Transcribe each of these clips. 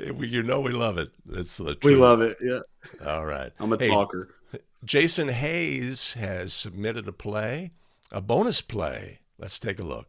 You know we love it. It's the We truth. love it. Yeah. All right. I'm a Hey, talker. Jason Hayes has submitted a play, a bonus play. Let's take a look.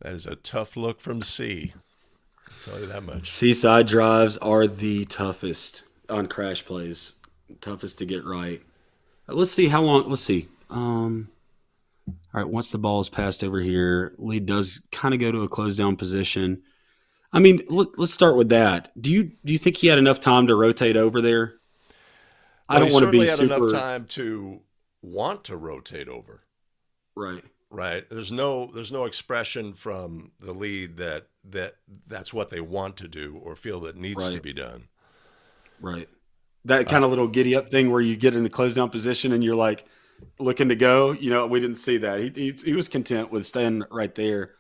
That is a tough look from C. I'll tell you that much. Seaside drives are the toughest on crash plays. Toughest to get right. Let's see how long. Let's see. All right. Once the ball is passed over here, lead does kind of go to a close down position. I mean, let's start with that. Do you think he had enough time to rotate over there? I Well, he don't want to be certainly had enough super time to want to rotate over, right. right? There's no expression from the lead that's what they want to do or feel that needs to Right. be done. Right. That Uh, kind of little giddy up thing where you get in the close down position and you're like looking to go. We didn't see that. He was content with staying right there.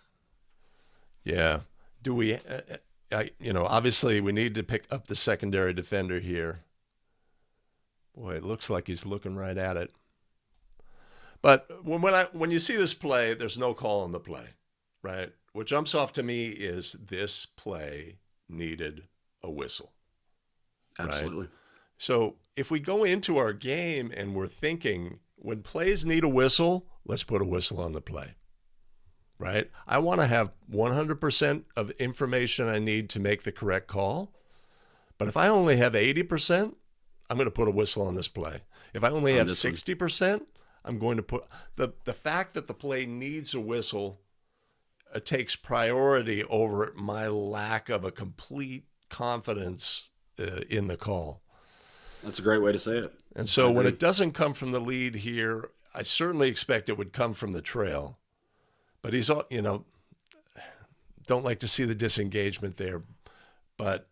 yeah. Do we? Obviously we need to pick up the secondary defender here. Boy, it looks like he's looking right at it. But when you see this play, there's no call on the play, right? What jumps off to me is this play needed a whistle, right? Absolutely. So if we go into our game and we're thinking when plays need a whistle, let's put a whistle on the play, right? I want to have 100% of information I need to make the correct call. But if I only have 80%, I'm going to put a whistle on this play. If I only On have this one. 60%, I'm going to put the fact that the play needs a whistle takes priority over my lack of a complete confidence in the call. That's a great way to say it. And I so when agree. it doesn't come from the lead here, I certainly expect it would come from the trail. But don't like to see the disengagement there. But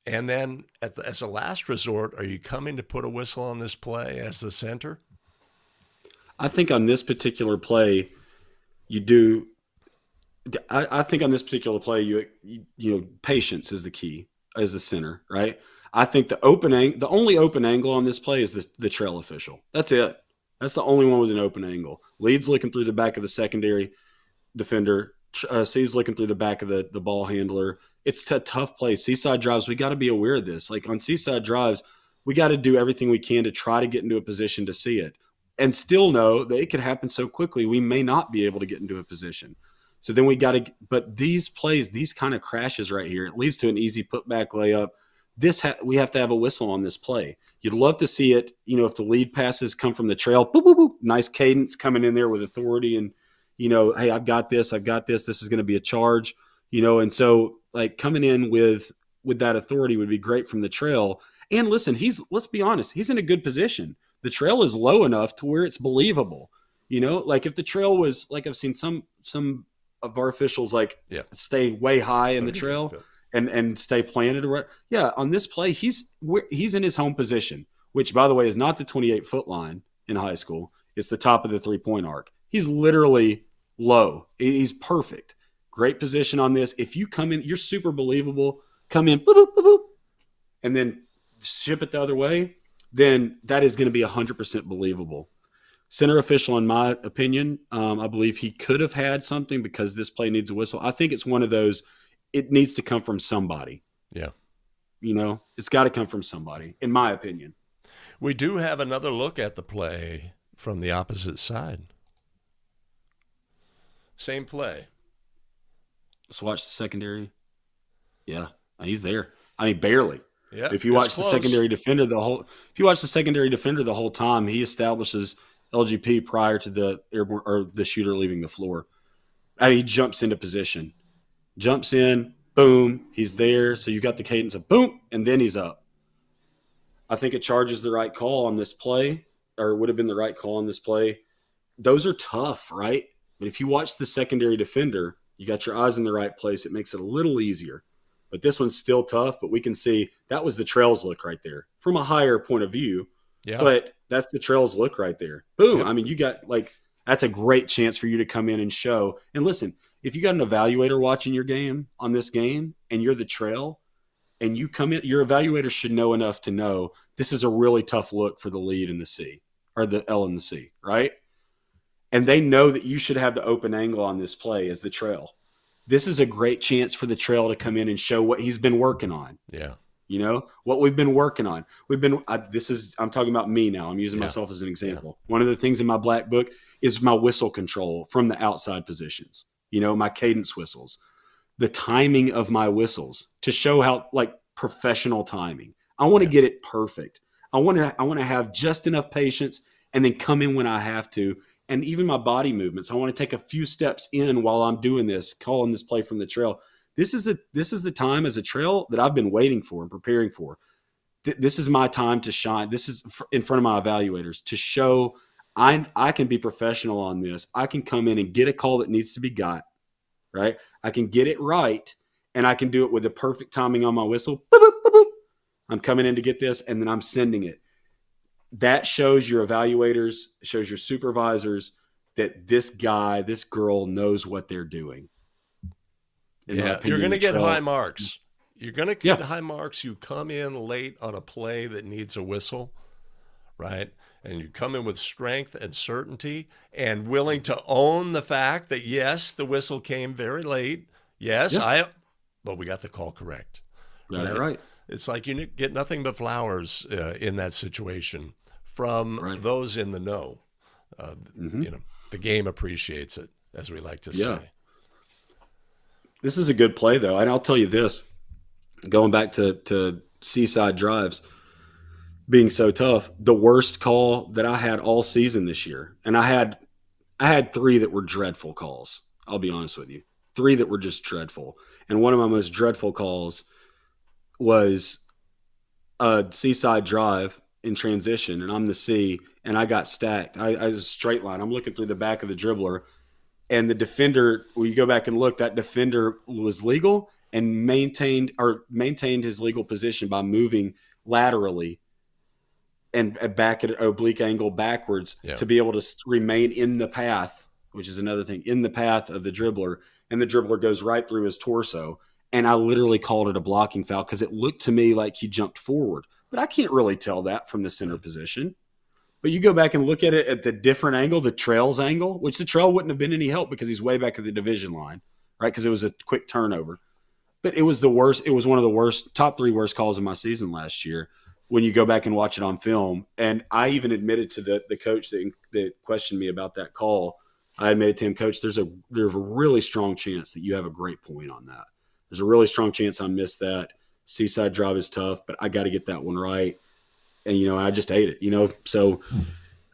and then as a last resort, are you coming to put a whistle on this play as the center? I think on this particular play, you do. I think on this particular play, patience is the key as the center, right? I think the only open angle on this play is the trail official. That's it. That's the only one with an open angle. Lead's looking through the back of the secondary defender. C's looking through the back of the ball handler. It's a tough play. Seaside drives, we got to be aware of this. Like on seaside drives, we got to do everything we can to try to get into a position to see it and still know that it could happen so quickly we may not be able to get into a position. So then we got to, but these plays, these kind of crashes right here, it leads to an easy putback layup. We have to have a whistle on this play. You'd love to see it, if the lead passes come from the trail, boop, boop, boop, nice cadence coming in there with authority and, hey, I've got this, this is going to be a charge, and so like coming in with that authority would be great from the trail. And listen, let's be honest, he's in a good position. The trail is low enough to where it's believable. Like if the trail was like I've seen some of our officials like Yeah. stay way high in Oh, the you're good, trail Phil. and stay planted or what. Yeah, on this play, he's in his home position, which by the way is not the 28-foot line in high school. It's the top of the 3-point arc. He's literally low. He's perfect. Great position on this. If you come in, you're super believable. Come in, boop, boop, boop, boop, and then ship it the other way, then that is going to be 100% believable. Center official, in my opinion, I believe he could have had something because this play needs a whistle. I think it's one of those, it needs to come from somebody. Yeah. It's got to come from somebody, in my opinion. We do have another look at the play from the opposite side. Same play. Let's watch the secondary. Yeah, he's there. I mean, barely. Yeah, If you it's watch the close. secondary defender the whole time, he establishes LGP prior to the airborne or the shooter leaving the floor. I mean, he jumps into position, jumps in, boom, he's there. So you got the cadence of boom, and then he's up. I think it charges the right call on this play, or would have been the right call on this play. those are tough, right? But if you watch the secondary defender, you got your eyes in the right place. It makes it a little easier. But this one's still tough. But we can see that was the trails look right there from a higher point of view. Yeah. But that's the trails look right there. Boom. Yep. I mean, you got like, that's a great chance for you to come in and show. And listen, if you got an evaluator watching your game on this game and you're the trail and you come in, your evaluator should know enough to know this is a really tough look for the lead in the C or the L in the C, right? And they know that you should have the open angle on this play as the trail. This is a great chance for the trail to come in and show what he's been working on. Yeah. You know, what we've been working on. I'm talking about me now. I'm using myself as an example. Yeah. One of the things in my black book is my whistle control from the outside positions, you know, my cadence whistles, the timing of my whistles to show how like professional timing. I want to get it perfect. I want to have just enough patience and then come in when I have to. And even my body movements, I want to take a few steps in while I'm doing this, calling this play from the trail. This is the time as a trail that I've been waiting for and preparing for. This is my time to shine. This is in front of my evaluators to show I can be professional on this. I can come in and get a call that needs to be got, right? I can get it right, and I can do it with the perfect timing on my whistle. Boop, boop, boop, boop. I'm coming in to get this, and then I'm sending it. That shows your evaluators, shows your supervisors that this guy, this girl knows what they're doing. Yeah, you're going to get high marks. You're going to get high marks. You come in late on a play that needs a whistle, right? And you come in with strength and certainty and willing to own the fact that, yes, the whistle came very late. Yes, but we got the call correct. Right. It's like you get nothing but flowers in that situation from those in the know. You know, the game appreciates it, as we like to say. This is a good play, though. And I'll tell you this, going back to Seaside drives being so tough, the worst call that I had all season this year, and I had 3 that were dreadful calls. I'll be honest with you. 3 that were just dreadful. And one of my most dreadful calls was a Seaside drive in transition, and I'm the C, and I got stacked. I was a straight line. I'm looking through the back of the dribbler, and the defender, when you go back and look, that defender was legal and maintained his legal position by moving laterally and back at an oblique angle backwards to be able to remain in the path, which is another thing, in the path of the dribbler. And the dribbler goes right through his torso. And I literally called it a blocking foul because it looked to me like he jumped forward. But I can't really tell that from the center position. But you go back and look at it at the different angle, the trail's angle, which the trail wouldn't have been any help because he's way back at the division line, right? Because it was a quick turnover. But it was the worst. It was one of the worst, top 3 worst calls of my season last year when you go back and watch it on film. And I even admitted to the coach that questioned me about that call. I admitted to him, Coach, there's a really strong chance that you have a great point on that. There's a really strong chance I missed that. Seaside drive is tough, but I got to get that one right. And, you know, I just ate it, you know. So,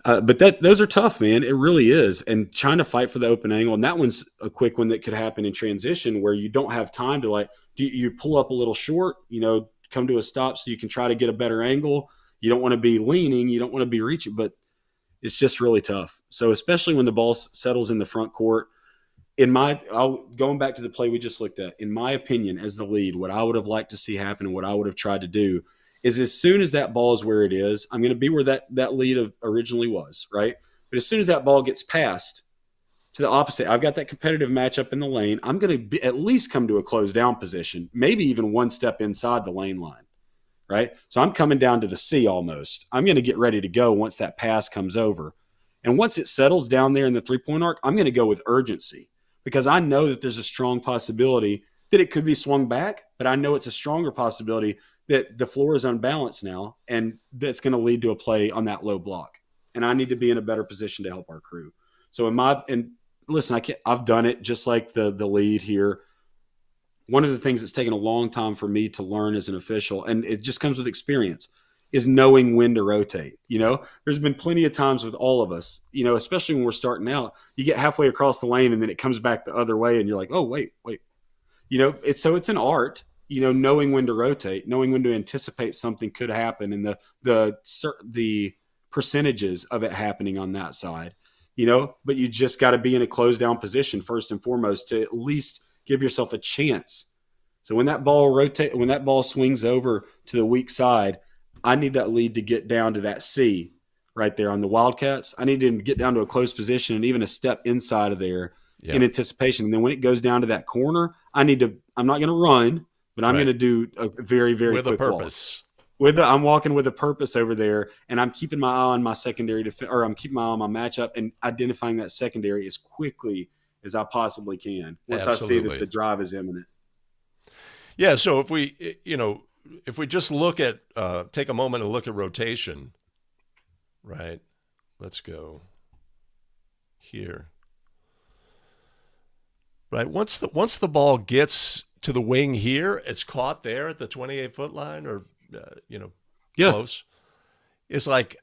but those are tough, man. It really is. And trying to fight for the open angle, and that one's a quick one that could happen in transition where you don't have time to, like, you pull up a little short, you know, come to a stop so you can try to get a better angle. You don't want to be leaning. You don't want to be reaching, but it's just really tough. So especially when the ball settles in the front court, going back to the play we just looked at, in my opinion, as the lead, what I would have liked to see happen and what I would have tried to do is as soon as that ball is where it is, I'm going to be where that lead originally was, right? But as soon as that ball gets passed to the opposite, I've got that competitive matchup in the lane. I'm going to at least come to a closed down position, maybe even one step inside the lane line, right? So I'm coming down to the C almost. I'm going to get ready to go once that pass comes over. And once it settles down there in the three-point arc, I'm going to go with urgency because I know that there's a strong possibility that it could be swung back, but I know it's a stronger possibility that the floor is unbalanced now, and that's going to lead to a play on that low block. And I need to be in a better position to help our crew. So listen, I've done it just like the lead here. One of the things that's taken a long time for me to learn as an official, and it just comes with experience, is knowing when to rotate. You know, there's been plenty of times with all of us, you know, especially when we're starting out, you get halfway across the lane and then it comes back the other way and you're like, oh, wait. You know, it's an art, you know, knowing when to rotate, knowing when to anticipate something could happen and the percentages of it happening on that side. but you just got to be in a closed down position first and foremost to at least give yourself a chance. So when that ball swings over to the weak side, I need that lead to get down to that C right there on the Wildcats. I need to get down to a closed position and even a step inside of there Yeah. in anticipation. And then when it goes down to that corner, I'm not going to run, but I'm going to do a very, very with quick a purpose. I'm walking with a purpose over there, and I'm keeping my eye on my secondary or I'm keeping my eye on my matchup and identifying that secondary as quickly as I possibly can once Absolutely. I see that the drive is imminent. Yeah. So if we just look at take a moment to look at rotation, right? Let's go here. Right. Once the ball gets to the wing here, it's caught there at the 28-foot line, or close. It's like,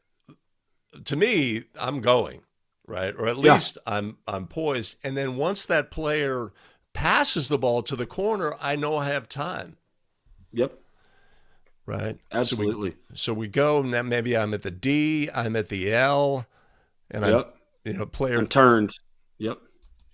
to me, I'm going, right, or at least I'm poised. And then once that player passes the ball to the corner, I know I have time. Yep. Right. Absolutely. So we go now. Maybe I'm at the D, I'm at the L, and player I'm turned. Yep.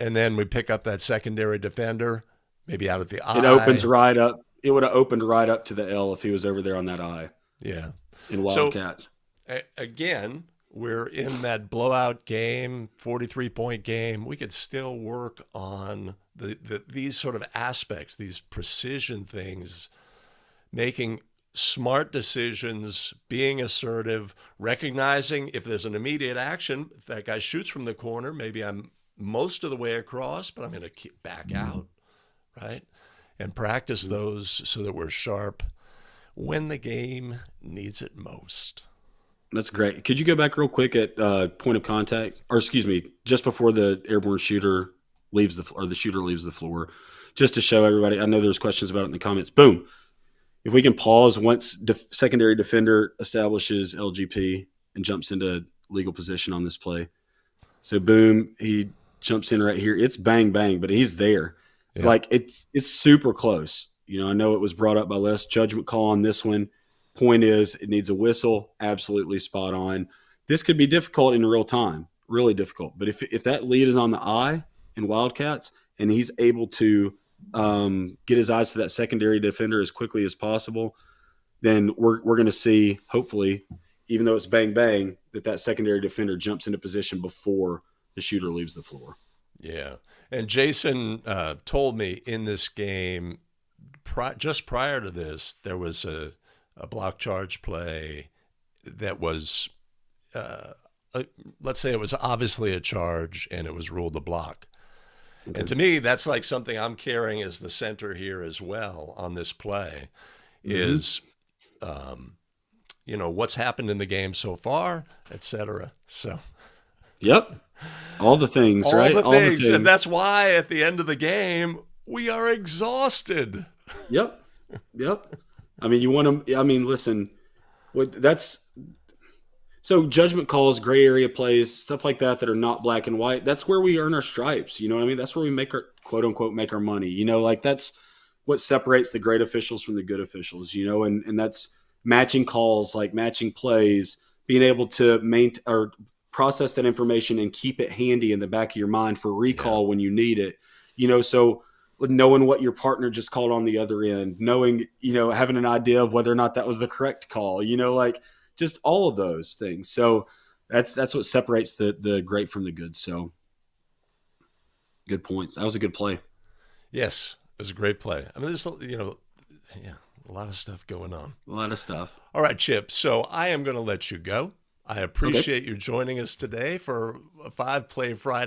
And then we pick up that secondary defender, maybe out at the I. It opens right up. It would have opened right up to the L if he was over there on that I. Yeah. In Wildcat. So, again, we're in that blowout game, 43-point game. We could still work on these sort of aspects, these precision things, making smart decisions, being assertive, recognizing if there's an immediate action, if that guy shoots from the corner, maybe I'm most of the way across, but I'm going to keep back out, right? And practice those so that we're sharp when the game needs it most. That's great. Could you go back real quick at point of contact, or excuse me, just before the airborne shooter leaves the shooter leaves the floor, just to show everybody? I know there's questions about it in the comments. Boom. If we can pause once secondary defender establishes LGP and jumps into legal position on this play. So boom, he jumps in right here. It's bang bang, but he's there. Yeah. Like it's super close. I know it was brought up by Les. Judgment call on this one. Point is, it needs a whistle. Absolutely spot on. This could be difficult in real time, really difficult. But if that lead is on the eye in Wildcats and he's able to get his eyes to that secondary defender as quickly as possible, then we're going to see, hopefully, even though it's bang bang, that secondary defender jumps into position before the shooter leaves the floor. Yeah. And Jason told me in this game, just prior to this, there was a block charge play that was, let's say it was obviously a charge and it was ruled a block. Okay. And to me, that's like something I'm carrying as the center here as well on this play is, what's happened in the game so far, et cetera. So. Yep. All the things, right? All the things. And that's why at the end of the game, we are exhausted. Yep. I mean, listen, so judgment calls, gray area plays, stuff like that are not black and white. That's where we earn our stripes. You know what I mean? That's where we make our quote unquote make our money. That's what separates the great officials from the good officials, and that's matching calls, like matching plays, being able to maintain or process that information and keep it handy in the back of your mind for recall when you need it. So knowing what your partner just called on the other end, knowing, having an idea of whether or not that was the correct call, just all of those things. So that's what separates the great from the good. So good points. That was a good play. Yes, it was a great play. I mean, there's, a lot of stuff going on. A lot of stuff. All right, Chip. So I am going to let you go. I appreciate you joining us today for a 5 Play Friday.